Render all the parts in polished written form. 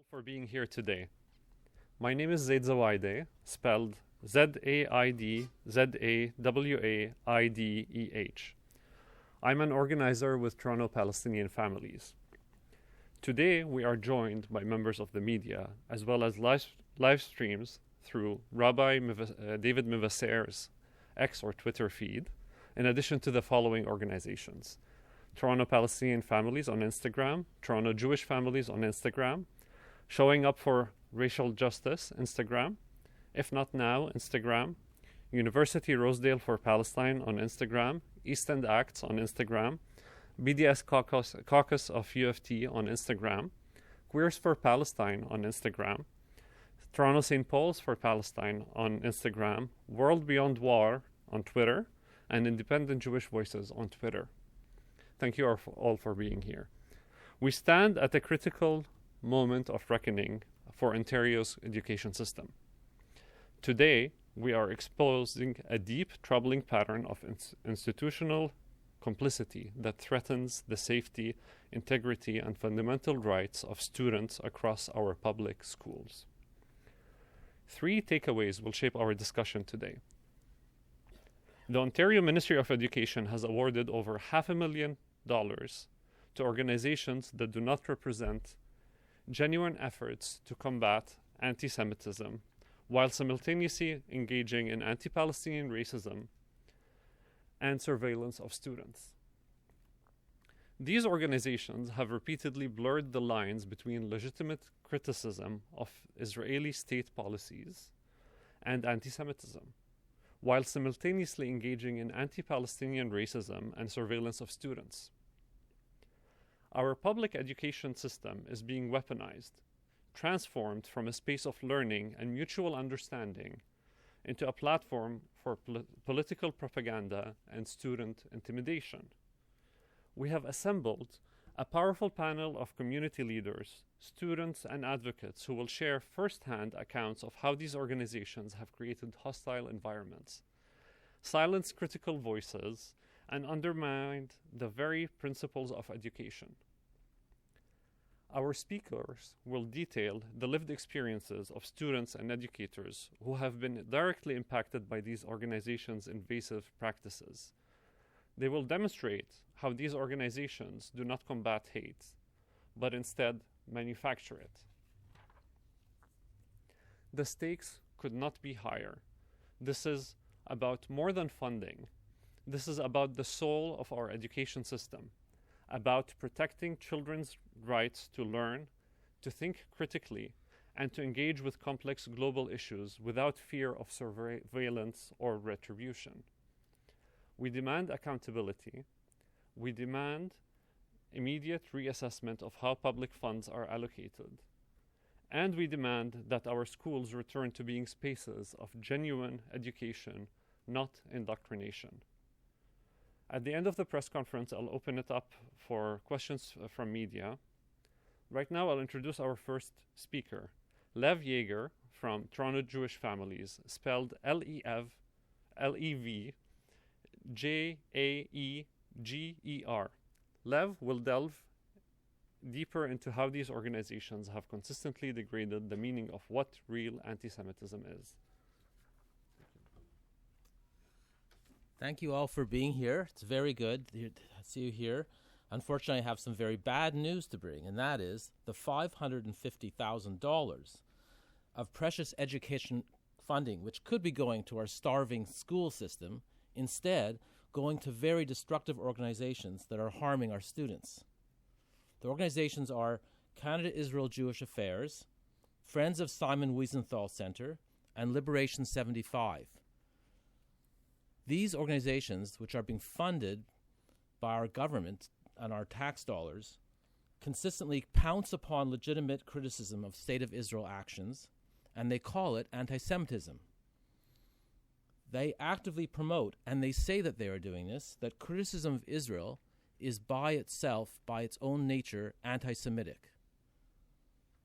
for being here today. My name is Zaid Zawaideh, spelled Zaidzawaideh. I'm an organizer with Toronto Palestinian Families. Today, we are joined by members of the media, as well as live streams through David Mivasser's X or Twitter feed, in addition to the following organizations: Toronto Palestinian Families on Instagram, Toronto Jewish Families on Instagram, Showing Up for Racial Justice Instagram, If Not Now Instagram, University Rosedale for Palestine on Instagram, East End Acts on Instagram, BDS Caucus of UFT on Instagram, Queers for Palestine on Instagram, Toronto St. Paul's for Palestine on Instagram, World Beyond War on Twitter, and Independent Jewish Voices on Twitter. Thank you all for being here. We stand at a critical moment of reckoning for Ontario's education system. Today, we are exposing a deep, troubling pattern of institutional complicity that threatens the safety, integrity, and fundamental rights of students across our public schools. 3 takeaways will shape our discussion today. The Ontario Ministry of Education has awarded over $500,000 to organizations that do not represent genuine efforts to combat anti-Semitism, while simultaneously engaging in anti-Palestinian racism and surveillance of students. These organizations have repeatedly blurred the lines between legitimate criticism of Israeli state policies and anti-Semitism, while simultaneously engaging in anti-Palestinian racism and surveillance of students. Our public education system is being weaponized, transformed from a space of learning and mutual understanding into a platform for political propaganda and student intimidation. We have assembled a powerful panel of community leaders, students, and advocates who will share first-hand accounts of how these organizations have created hostile environments, silenced critical voices, and undermined the very principles of education. Our speakers will detail the lived experiences of students and educators who have been directly impacted by these organizations' invasive practices. They will demonstrate how these organizations do not combat hate, but instead manufacture it. The stakes could not be higher. This is about more than funding. This is about the soul of our education system, about protecting children's rights to learn, to think critically, and to engage with complex global issues without fear of surveillance or retribution. We demand accountability. We demand immediate reassessment of how public funds are allocated. And we demand that our schools return to being spaces of genuine education, not indoctrination. At the end of the press conference, I'll open it up for questions from media. Right now, I'll introduce our first speaker, Lev Yeager from Toronto Jewish Families, spelled Levjaeger. Lev will delve deeper into how these organizations have consistently degraded the meaning of what real anti-Semitism is. Thank you all for being here. It's very good to see you here. Unfortunately, I have some very bad news to bring, and that is the $550,000 of precious education funding, which could be going to our starving school system, instead going to very destructive organizations that are harming our students. The organizations are Canada-Israel Jewish Affairs, Friends of Simon Wiesenthal Center, and Liberation 75. These organizations, which are being funded by our government and our tax dollars, consistently pounce upon legitimate criticism of State of Israel actions, and they call it anti-Semitism. They actively promote, and they say that they are doing this, that criticism of Israel is by itself, by its own nature, anti-Semitic.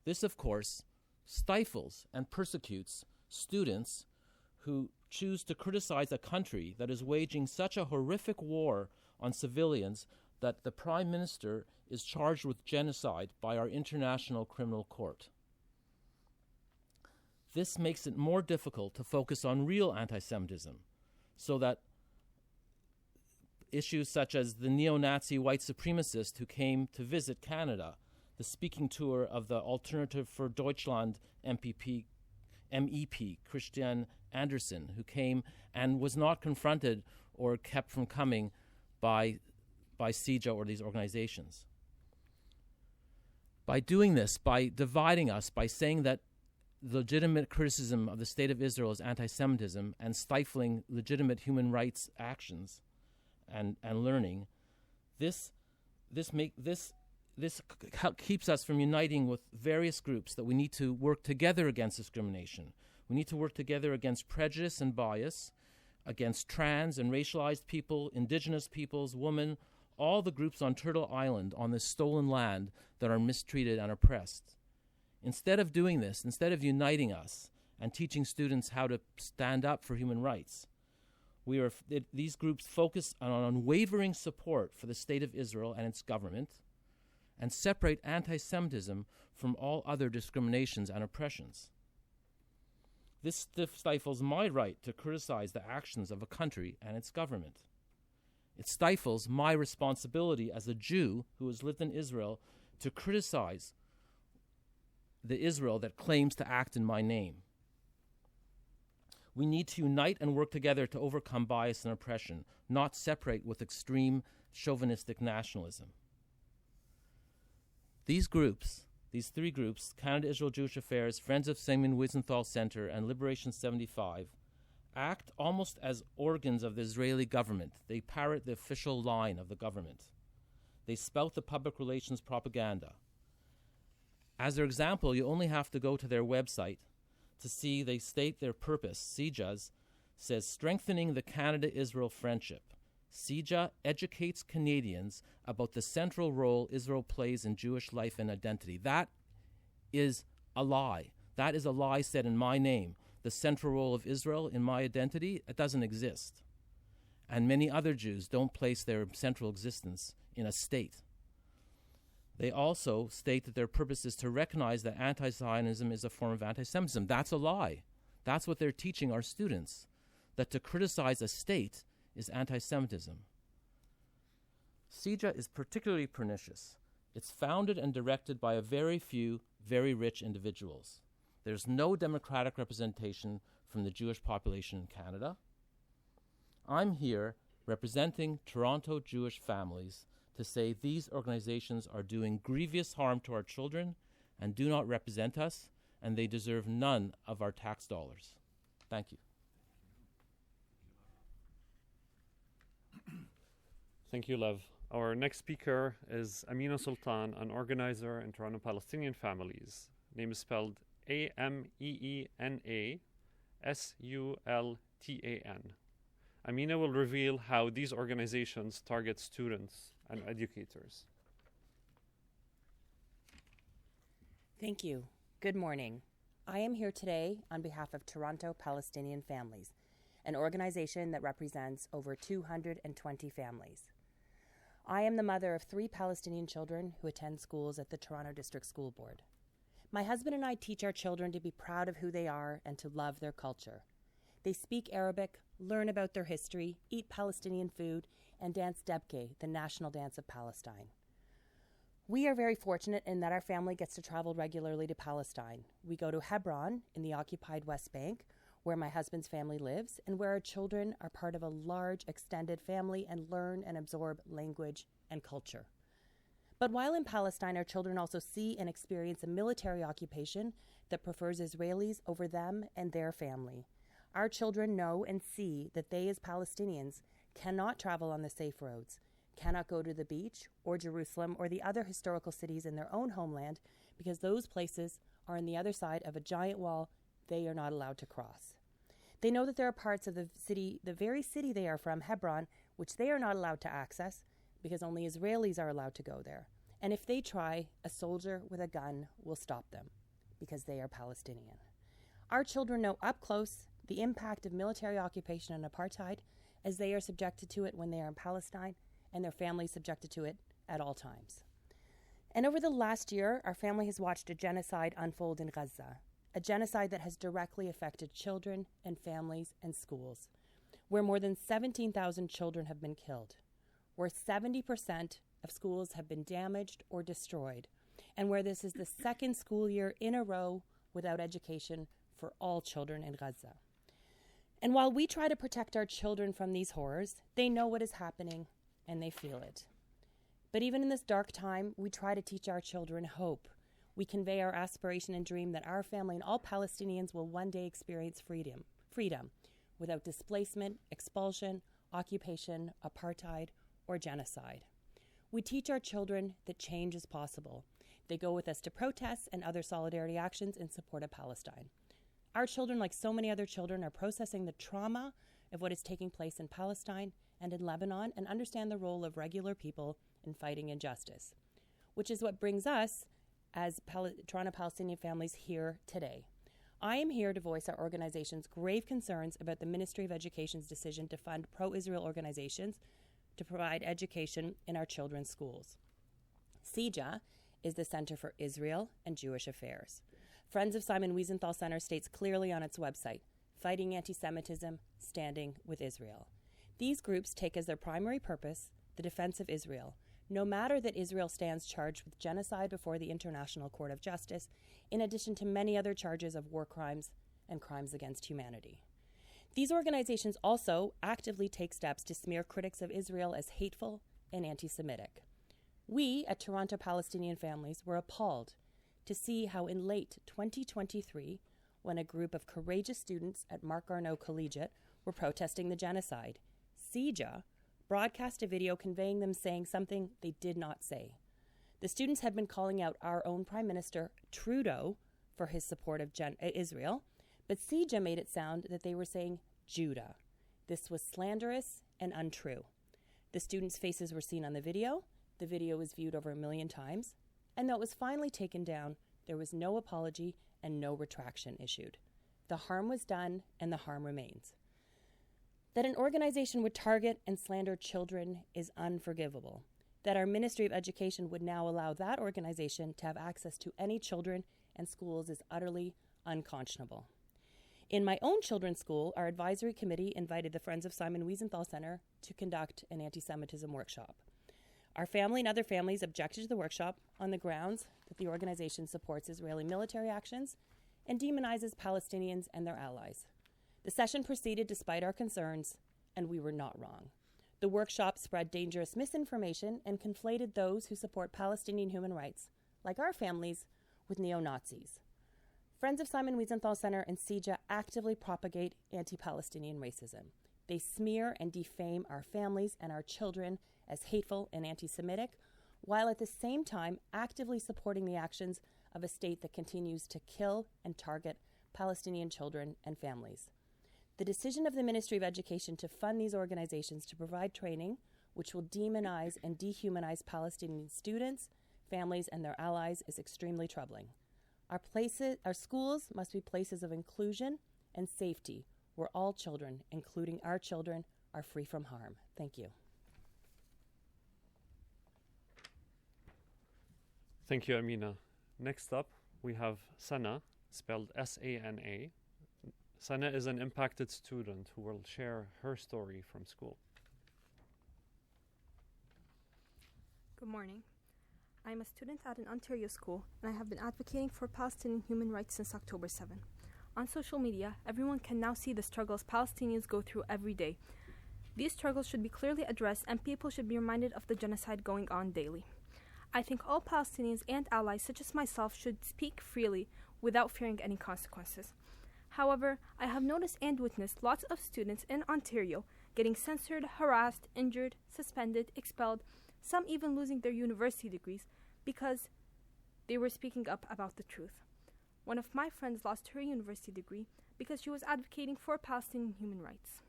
This, of course, stifles and persecutes students who choose to criticize a country that is waging such a horrific war on civilians that the Prime Minister is charged with genocide by our International Criminal Court. This makes it more difficult to focus on real anti-Semitism, so that issues such as the neo-Nazi white supremacist who came to visit Canada, the speaking tour of the Alternative for Deutschland MEP, Christian Andersen, who came and was not confronted or kept from coming by CIJA or these organizations. By doing this, by dividing us, by saying that legitimate criticism of the State of Israel is anti-Semitism and stifling legitimate human rights actions and learning, this keeps us from uniting with various groups that we need to work together against discrimination. We need to work together against prejudice and bias, against trans and racialized people, indigenous peoples, women, all the groups on Turtle Island, on this stolen land that are mistreated and oppressed. Instead of doing this, instead of uniting us and teaching students how to stand up for human rights, these groups focus on unwavering support for the State of Israel and its government, and separate anti-Semitism from all other discriminations and oppressions. This stifles my right to criticize the actions of a country and its government. It stifles my responsibility as a Jew who has lived in Israel to criticize the Israel that claims to act in my name. We need to unite and work together to overcome bias and oppression, not separate with extreme chauvinistic nationalism. These three groups, Canada Israel Jewish Affairs, Friends of Simon Wiesenthal Center, and Liberation 75, act almost as organs of the Israeli government. They parrot the official line of the government. They spout the public relations propaganda. As their example, you only have to go to their website to see they state their purpose. CIJA says, strengthening the Canada-Israel friendship. CIJA educates Canadians about the central role Israel plays in Jewish life and identity. That is a lie. That is a lie said in my name. The central role of Israel in my identity, it doesn't exist. And many other Jews don't place their central existence in a state. They also state that their purpose is to recognize that anti-Zionism is a form of anti-Semitism. That's a lie. That's what they're teaching our students, that to criticize a state is anti-Semitism. CIJA is particularly pernicious. It's founded and directed by a very few, very rich individuals. There's no democratic representation from the Jewish population in Canada. I'm here representing Toronto Jewish families to say these organizations are doing grievous harm to our children and do not represent us, and they deserve none of our tax dollars. Thank you. Thank you, Lev. Our next speaker is Amina Sultan, an organizer in Toronto Palestinian Families. Name is spelled AMEENA-SULTAN. Amina will reveal how these organizations target students and educators. Thank you. Good morning. I am here today on behalf of Toronto Palestinian Families, an organization that represents over 220 families. I am the mother of 3 Palestinian children who attend schools at the Toronto District School Board. My husband and I teach our children to be proud of who they are and to love their culture. They speak Arabic, learn about their history, eat Palestinian food, and dance Debke, the national dance of Palestine. We are very fortunate in that our family gets to travel regularly to Palestine. We go to Hebron in the occupied West Bank, where my husband's family lives, and where our children are part of a large extended family and learn and absorb language and culture. But while in Palestine, our children also see and experience a military occupation that prefers Israelis over them and their family. Our children know and see that they, as Palestinians, cannot travel on the safe roads, cannot go to the beach or Jerusalem or the other historical cities in their own homeland, because those places are on the other side of a giant wall they are not allowed to cross. They know that there are parts of the city, the very city they are from, Hebron, which they are not allowed to access because only Israelis are allowed to go there. And if they try, a soldier with a gun will stop them because they are Palestinian. Our children know up close the impact of military occupation and apartheid, as they are subjected to it when they are in Palestine and their families subjected to it at all times. And over the last year, our family has watched a genocide unfold in Gaza. a genocide that has directly affected children and families and schools, where more than 17,000 children have been killed, where 70% of schools have been damaged or destroyed, and where this is the second school year in a row without education for all children in Gaza. And while we try to protect our children from these horrors, they know what is happening and they feel it. But even in this dark time, we try to teach our children hope. We convey our aspiration and dream that our family and all Palestinians will one day experience freedom without displacement, expulsion, occupation, apartheid, or genocide. We teach our children that change is possible. They go with us to protests and other solidarity actions in support of Palestine. Our children, like so many other children, are processing the trauma of what is taking place in Palestine and in Lebanon and understand the role of regular people in fighting injustice, which is what brings us as Toronto Palestinian families here today. I am here to voice our organization's grave concerns about the Ministry of Education's decision to fund pro-Israel organizations to provide education in our children's schools. CIJA is the Center for Israel and Jewish Affairs. Friends of Simon Wiesenthal Center states clearly on its website, fighting anti-Semitism, standing with Israel. These groups take as their primary purpose the defense of Israel, no matter that Israel stands charged with genocide before the International Court of Justice, in addition to many other charges of war crimes and crimes against humanity. These organizations also actively take steps to smear critics of Israel as hateful and anti-Semitic. We at Toronto Palestinian Families were appalled to see how in late 2023, when a group of courageous students at Mark Garneau Collegiate were protesting the genocide, CIJA broadcast a video conveying them saying something they did not say. The students had been calling out our own Prime Minister, Trudeau, for his support of Israel, but CIJA made it sound that they were saying Judah. This was slanderous and untrue. The students' faces were seen on the video. The video was viewed over 1 million times. And though it was finally taken down, there was no apology and no retraction issued. The harm was done and the harm remains. That an organization would target and slander children is unforgivable. That our Ministry of Education would now allow that organization to have access to any children and schools is utterly unconscionable. In my own children's school, our advisory committee invited the Friends of Simon Wiesenthal Center to conduct an anti-Semitism workshop. Our family and other families objected to the workshop on the grounds that the organization supports Israeli military actions and demonizes Palestinians and their allies. The session proceeded despite our concerns, and we were not wrong. The workshop spread dangerous misinformation and conflated those who support Palestinian human rights, like our families, with neo-Nazis. Friends of Simon Wiesenthal Center and CIJA actively propagate anti-Palestinian racism. They smear and defame our families and our children as hateful and anti-Semitic, while at the same time actively supporting the actions of a state that continues to kill and target Palestinian children and families. The decision of the Ministry of Education to fund these organizations to provide training, which will demonize and dehumanize Palestinian students, families, and their allies, is extremely troubling. Our schools must be places of inclusion and safety where all children, including our children, are free from harm. Thank you. Thank you, Amina. Next up, we have Sana, spelled S-A-N-A. Sana is an impacted student who will share her story from school. Good morning. I am a student at an Ontario school, and I have been advocating for Palestinian human rights since October 7. On social media, everyone can now see the struggles Palestinians go through every day. These struggles should be clearly addressed, and people should be reminded of the genocide going on daily. I think all Palestinians and allies, such as myself, should speak freely without fearing any consequences. However, I have noticed and witnessed lots of students in Ontario getting censored, harassed, injured, suspended, expelled, some even losing their university degrees because they were speaking up about the truth. One of my friends lost her university degree because she was advocating for Palestinian human rights.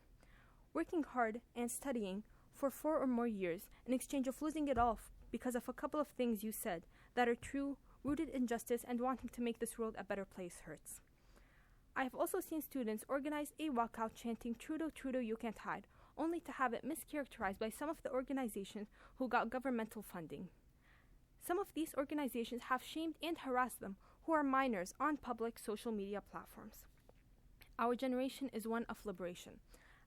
Working hard and studying for 4 or more years in exchange of losing it all because of a couple of things you said that are true, rooted in justice, and wanting to make this world a better place hurts. I have also seen students organize a walkout chanting, "Trudeau, Trudeau, you can't hide," only to have it mischaracterized by some of the organizations who got governmental funding. Some of these organizations have shamed and harassed them who are minors on public social media platforms. Our generation is one of liberation.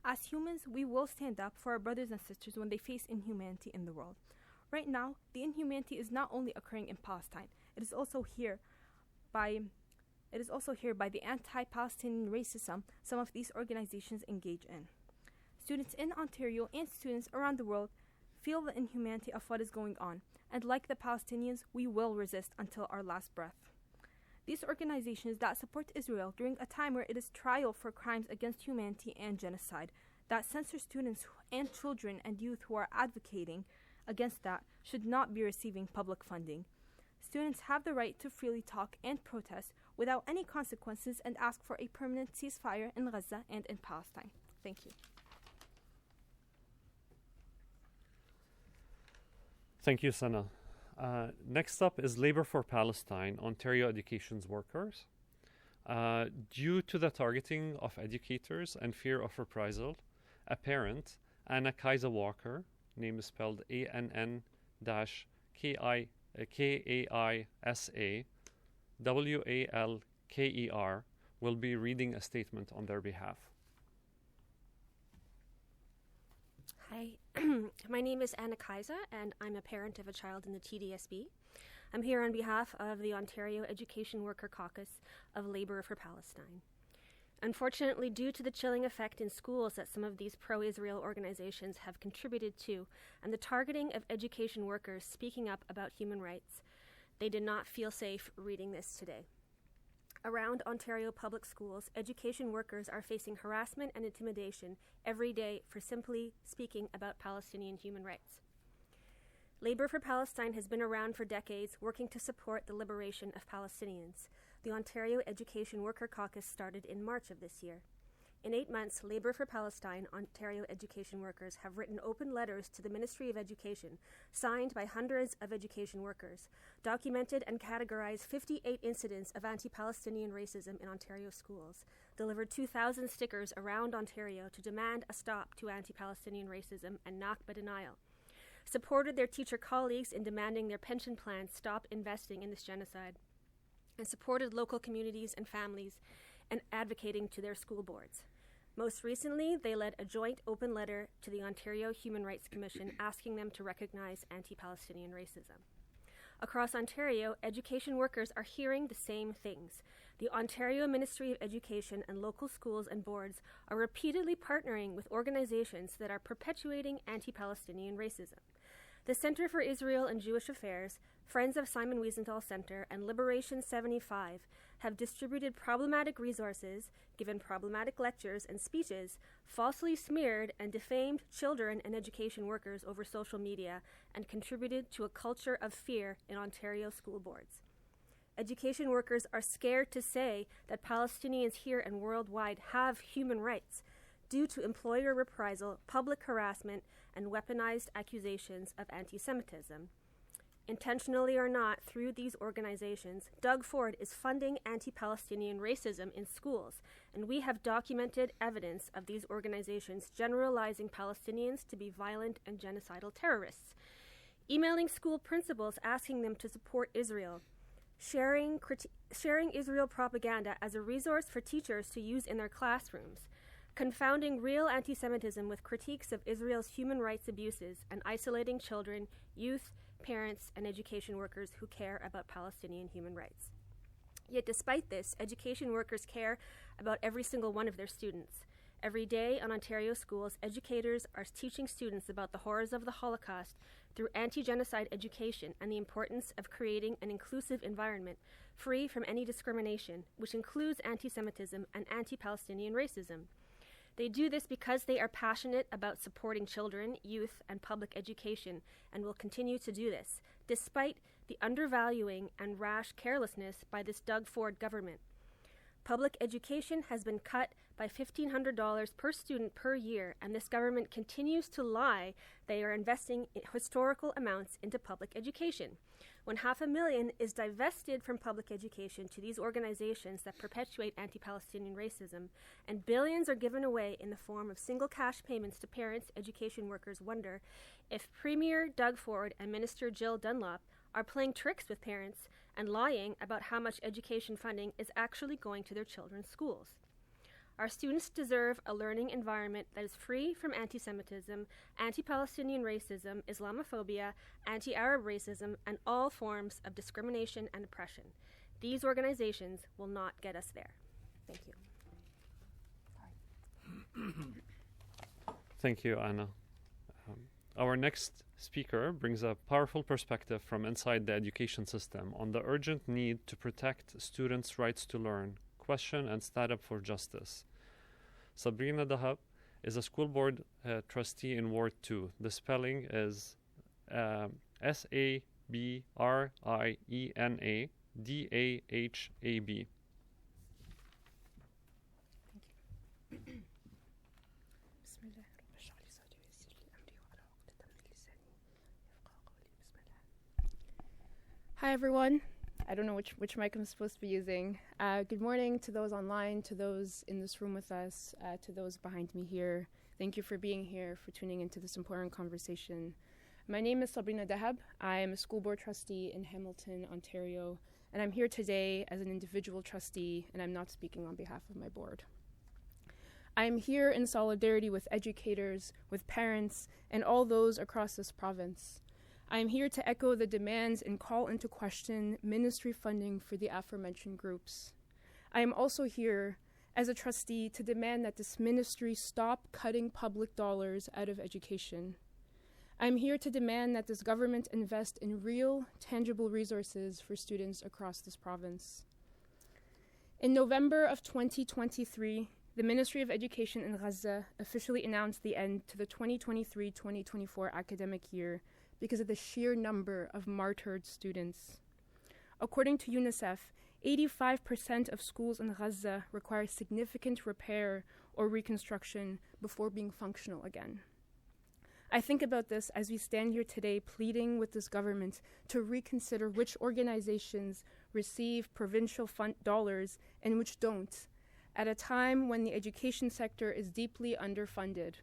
As humans, we will stand up for our brothers and sisters when they face inhumanity in the world. Right now, the inhumanity is not only occurring in Palestine, it is also here by the anti-Palestinian racism some of these organizations engage in. Students in Ontario and students around the world feel the inhumanity of what is going on, and like the Palestinians, we will resist until our last breath. These organizations that support Israel during a time where it is trial for crimes against humanity and genocide, that censor students and children and youth who are advocating against that, should not be receiving public funding. Students have the right to freely talk and protest without any consequences and ask for a permanent ceasefire in Gaza and in Palestine. Thank you. Thank you, Sana. Next up is Labour for Palestine, Ontario Education's workers. Due to the targeting of educators and fear of reprisal, a parent, Anna Kaisa Walker, name is spelled ANN-KAISA WALKER, will be reading a statement on their behalf. Hi, my name is Anna Kaisa, and I'm a parent of a child in the TDSB. I'm here on behalf of the Ontario Education Worker Caucus of Labour for Palestine. Unfortunately, due to the chilling effect in schools that some of these pro-Israel organizations have contributed to, and the targeting of education workers speaking up about human rights, they did not feel safe reading this today. Around Ontario public schools, education workers are facing harassment and intimidation every day for simply speaking about Palestinian human rights. Labour for Palestine has been around for decades, working to support the liberation of Palestinians. The Ontario Education Worker Caucus started in March of this year. In 8 months, Labour for Palestine Ontario education workers have written open letters to the Ministry of Education, signed by hundreds of education workers, documented and categorized 58 incidents of anti-Palestinian racism in Ontario schools, delivered 2,000 stickers around Ontario to demand a stop to anti-Palestinian racism and Nakba denial, supported their teacher colleagues in demanding their pension plans stop investing in this genocide, and supported local communities and families and advocating to their school boards. Most recently, they led a joint open letter to the Ontario Human Rights Commission asking them to recognize anti-Palestinian racism. Across Ontario, education workers are hearing the same things. The Ontario Ministry of Education and local schools and boards are repeatedly partnering with organizations that are perpetuating anti-Palestinian racism. The Center for Israel and Jewish Affairs, Friends of Simon Wiesenthal Center, and Liberation 75 have distributed problematic resources, given problematic lectures and speeches, falsely smeared and defamed children and education workers over social media, and contributed to a culture of fear in Ontario school boards. Education workers are scared to say that Palestinians here and worldwide have human rights due to employer reprisal, public harassment, and weaponized accusations of anti-Semitism. Intentionally or not, through these organizations, Doug Ford is funding anti-Palestinian racism in schools, and we have documented evidence of these organizations generalizing Palestinians to be violent and genocidal terrorists, emailing school principals asking them to support Israel, sharing Israel propaganda as a resource for teachers to use in their classrooms, confounding real anti-Semitism with critiques of Israel's human rights abuses, and isolating children, youth, parents, and education workers who care about Palestinian human rights. Yet despite this, education workers care about every single one of their students. Every day on Ontario schools, educators are teaching students about the horrors of the Holocaust through anti-genocide education and the importance of creating an inclusive environment free from any discrimination, which includes anti-Semitism and anti-Palestinian racism. They do this because they are passionate about supporting children, youth, and public education, and will continue to do this, despite the undervaluing and rash carelessness by this Doug Ford government. Public education has been cut by $1,500 per student per year, and this government continues to lie they are investing historical amounts into public education. When $500,000 is divested from public education to these organizations that perpetuate anti-Palestinian racism, and billions are given away in the form of single cash payments to parents, education workers wonder if Premier Doug Ford and Minister Jill Dunlop are playing tricks with parents and lying about how much education funding is actually going to their children's schools. Our students deserve a learning environment that is free from anti-Semitism, anti-Palestinian racism, Islamophobia, anti-Arab racism, and all forms of discrimination and oppression. These organizations will not get us there. Thank you. Thank you, Anna. Our next speaker brings a powerful perspective from inside the education system on the urgent need to protect students' rights to learn, question, and stand up for justice. Sabrina Dahab is a school board trustee in Ward 2. The spelling is SABRIENADAHAB. Hi everyone. I don't know which mic I'm supposed to be using. Good morning to those online, to those in this room with us, to those behind me here. Thank you for being here, for tuning into this important conversation. My name is Sabrina Dahab. I am a school board trustee in Hamilton, Ontario, and I'm here today as an individual trustee, and I'm not speaking on behalf of my board. I am here in solidarity with educators, with parents, and all those across this province. I am here to echo the demands and call into question ministry funding for the aforementioned groups. I am also here as a trustee to demand that this ministry stop cutting public dollars out of education. I am here to demand that this government invest in real, tangible resources for students across this province. In November of 2023, the Ministry of Education in Gaza officially announced the end to the 2023-2024 academic year because of the sheer number of martyred students. According to UNICEF, 85% of schools in Gaza require significant repair or reconstruction before being functional again. I think about this as we stand here today pleading with this government to reconsider which organizations receive provincial fund dollars and which don't, at a time when the education sector is deeply underfunded.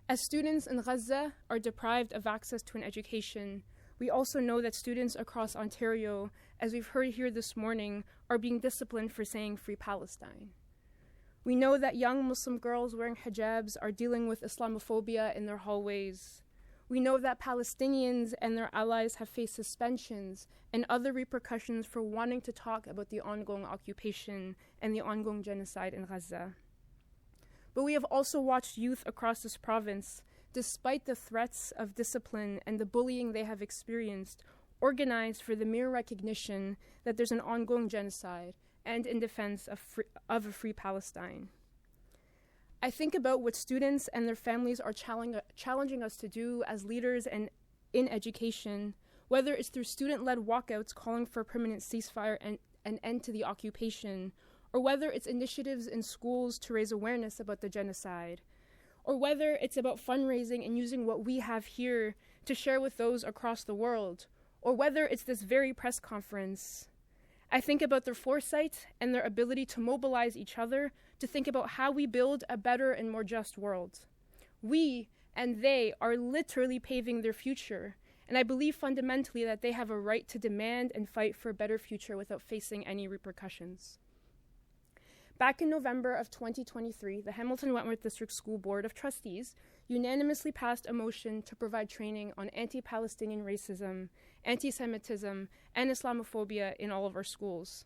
As students in Gaza are deprived of access to an education, we also know that students across Ontario, as we've heard here this morning, are being disciplined for saying Free Palestine. We know that young Muslim girls wearing hijabs are dealing with Islamophobia in their hallways. We know that Palestinians and their allies have faced suspensions and other repercussions for wanting to talk about the ongoing occupation and the ongoing genocide in Gaza. But we have also watched youth across this province, despite the threats of discipline and the bullying they have experienced, organize for the mere recognition that there's an ongoing genocide and in defense of a free Palestine. I think about what students and their families are challenging us to do as leaders and in education, whether it's through student-led walkouts calling for a permanent ceasefire and an end to the occupation, or whether it's initiatives in schools to raise awareness about the genocide, or whether it's about fundraising and using what we have here to share with those across the world, or whether it's this very press conference. I think about their foresight and their ability to mobilize each other to think about how we build a better and more just world. We and they are literally paving their future, and I believe fundamentally that they have a right to demand and fight for a better future without facing any repercussions. Back in November of 2023, the Hamilton Wentworth District School Board of Trustees unanimously passed a motion to provide training on anti-Palestinian racism, anti-Semitism, and Islamophobia in all of our schools.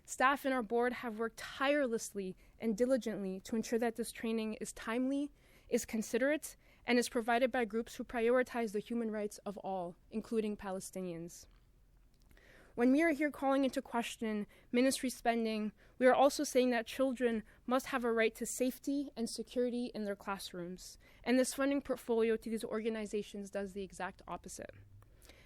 Staff in our board have worked tirelessly and diligently to ensure that this training is timely, is considerate, and is provided by groups who prioritize the human rights of all, including Palestinians. When we are here calling into question ministry spending, we are also saying that children must have a right to safety and security in their classrooms, and this funding portfolio to these organizations does the exact opposite.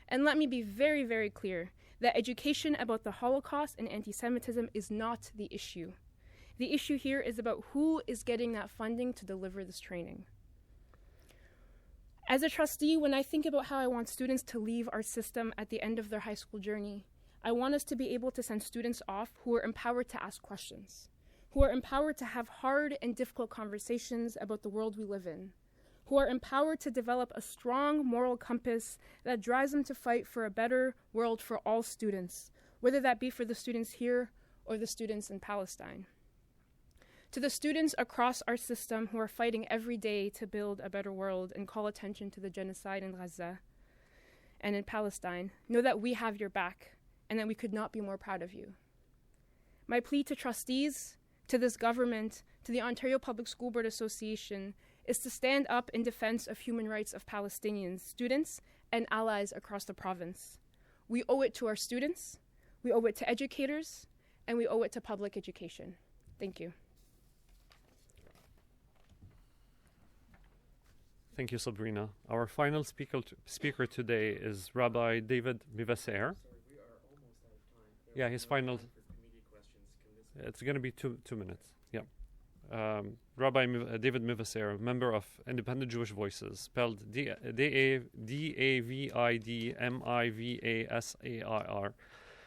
And let me be very, very clear that education about the Holocaust and anti-Semitism is not the issue. The issue here is about who is getting that funding to deliver this training. As a trustee, when I think about how I want students to leave our system at the end of their high school journey, I want us to be able to send students off who are empowered to ask questions, who are empowered to have hard and difficult conversations about the world we live in, who are empowered to develop a strong moral compass that drives them to fight for a better world for all students, whether that be for the students here or the students in Palestine. To the students across our system who are fighting every day to build a better world and call attention to the genocide in Gaza and in Palestine, know that we have your back and that we could not be more proud of you. My plea to trustees, to this government, to the Ontario Public School Board Association is to stand up in defense of human rights of Palestinians, students, and allies across the province. We owe it to our students, we owe it to educators, and we owe it to public education. Thank you. Thank you, Sabrina. Our final speaker today is Rabbi David Mivasser. Sorry, we are almost out of time. Yeah, his final. Questions. It's going to be two minutes. Yeah. Rabbi David Mivasser, member of Independent Jewish Voices, spelled DAVIDMIVASAIR.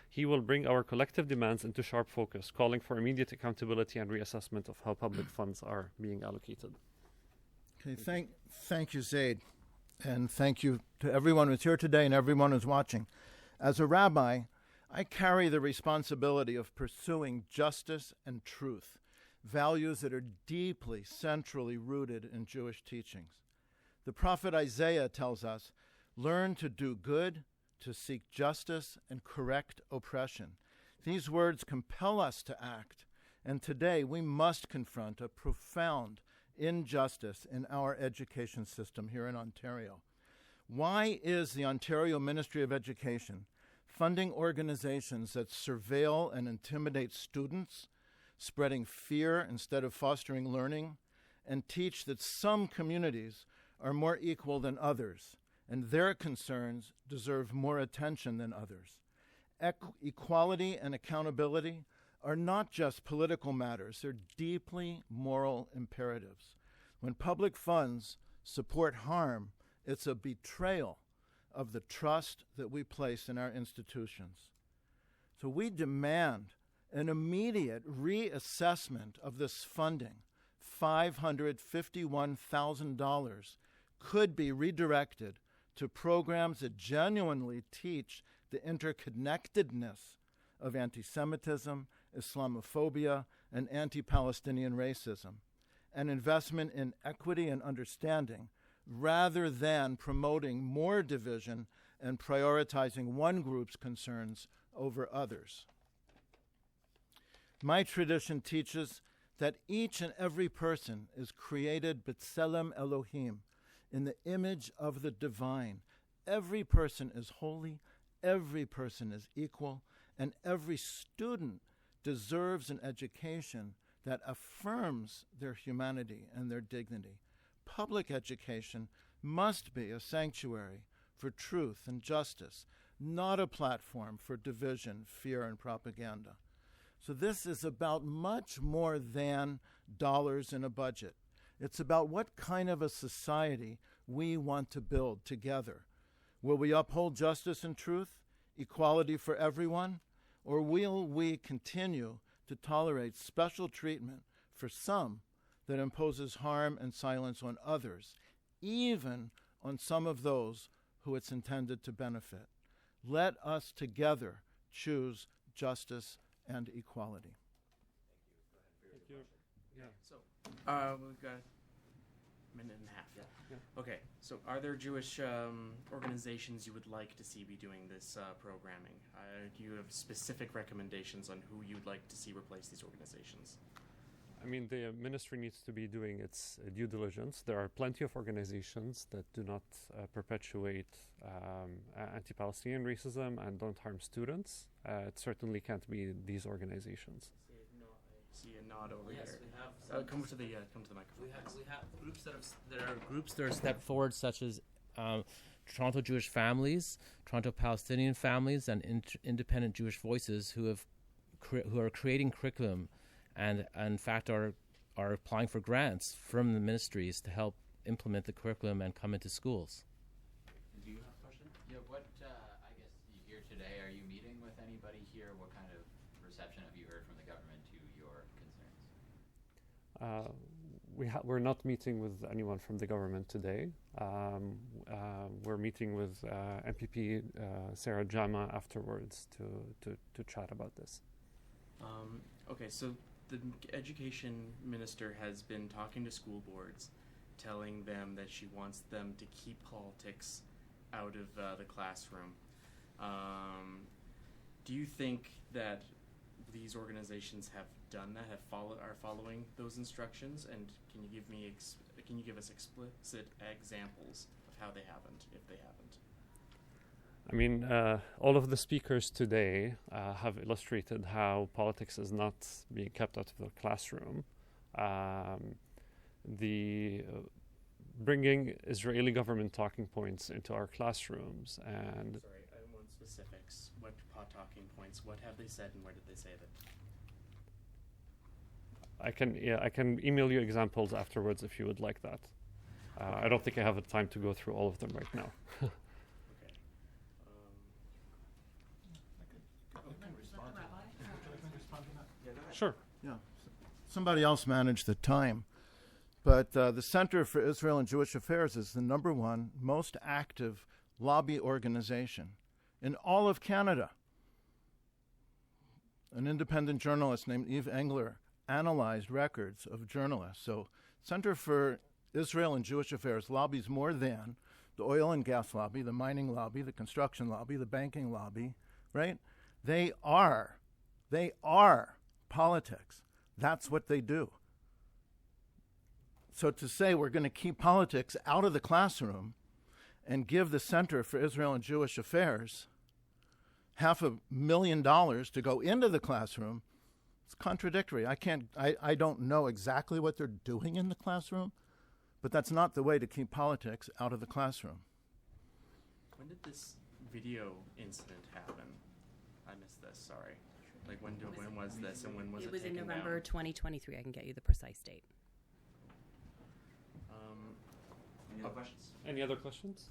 He will bring our collective demands into sharp focus, calling for immediate accountability and reassessment of how public funds are being allocated. Okay, thank you, Zaid, and thank you to everyone who's here today and everyone who's watching. As a rabbi, I carry the responsibility of pursuing justice and truth, values that are deeply, centrally rooted in Jewish teachings. The prophet Isaiah tells us, learn to do good, to seek justice, and correct oppression. These words compel us to act, and today we must confront a profound injustice in our education system here in Ontario. Why is the Ontario Ministry of Education funding organizations that surveil and intimidate students, spreading fear instead of fostering learning, and teach that some communities are more equal than others, and their concerns deserve more attention than others? Equality and accountability are not just political matters, they're deeply moral imperatives. When public funds support harm, it's a betrayal of the trust that we place in our institutions. So we demand an immediate reassessment of this funding. $551,000 could be redirected to programs that genuinely teach the interconnectedness of anti-Semitism, Islamophobia, and anti-Palestinian racism, an investment in equity and understanding rather than promoting more division and prioritizing one group's concerns over others. My tradition teaches that each and every person is created b'tselem Elohim, in the image of the divine. Every person is holy, every person is equal, and every student deserves an education that affirms their humanity and their dignity. Public education must be a sanctuary for truth and justice, not a platform for division, fear, and propaganda. So this is about much more than dollars in a budget. It's about what kind of a society we want to build together. Will we uphold justice and truth, equality for everyone, or will we continue to tolerate special treatment for some that imposes harm and silence on others, even on some of those who it's intended to benefit? Let us together choose justice and equality. Thank you. Yeah. So, we've got a minute and a half. Yeah. Okay, so are there Jewish organizations you would like to see be doing this programming? Do you have specific recommendations on who you'd like to see replace these organizations? I mean, the ministry needs to be doing its due diligence. There are plenty of organizations that do not perpetuate anti-Palestinian racism and don't harm students. It certainly can't be these organizations. I see a nod over Yes, there. we have Come to the microphone. We have groups there are groups that are stepped forward, such as Toronto Jewish Families, Toronto Palestinian Families, and Independent Jewish Voices, who are creating curriculum, and in fact are applying for grants from the ministries to help implement the curriculum and come into schools. Do you have a question? Yeah. What I guess here today, are you meeting with anybody here? What kind of reception have you heard from the government to your concerns? we're not meeting with anyone from the government today. We're meeting with MPP Sarah Jama afterwards to chat about this. Okay, so the education minister has been talking to school boards, telling them that she wants them to keep politics out of the classroom. Do you think that these organizations have done that, are following those instructions? And can you give us explicit examples of how they haven't, if they haven't? I mean, all of the speakers today have illustrated how politics is not being kept out of the classroom. Bringing Israeli government talking points into our classrooms and... Sorry, I want specifics. What talking points? What have they said and where did they say that? I can email you examples afterwards if you would like that. I don't think I have the time to go through all of them right now. Okay. Sure. Yeah. Somebody else managed the time. But the Center for Israel and Jewish Affairs is the #1 most active lobby organization in all of Canada. An independent journalist named Eve Engler analyzed records of journalists. So Center for Israel and Jewish Affairs lobbies more than the oil and gas lobby, the mining lobby, the construction lobby, the banking lobby, right? They are politics. That's what they do. So to say we're going to keep politics out of the classroom and give the Center for Israel and Jewish Affairs $500,000 to go into the classroom, it's contradictory. I don't know exactly what they're doing in the classroom, but that's not the way to keep politics out of the classroom. When did this video incident happen? I missed this, sorry. Like when was this and when was it It was in taken November down? 2023. I can get you the precise date. Any other questions? Any other questions?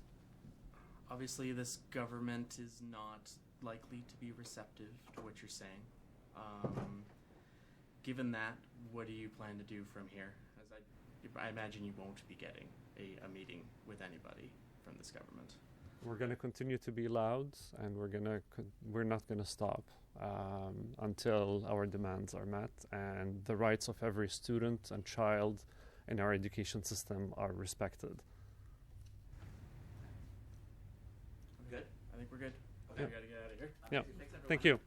Obviously, this government is not likely to be receptive to what you're saying. Given that, what do you plan to do from here? As I imagine you won't be getting a meeting with anybody from this government. We're going to continue to be loud, and we're not going to stop until our demands are met and the rights of every student and child in our education system are respected. Good. I think we're good. Okay, Yeah. we gotta get out of here. Yeah. Thanks, everyone. Thank you.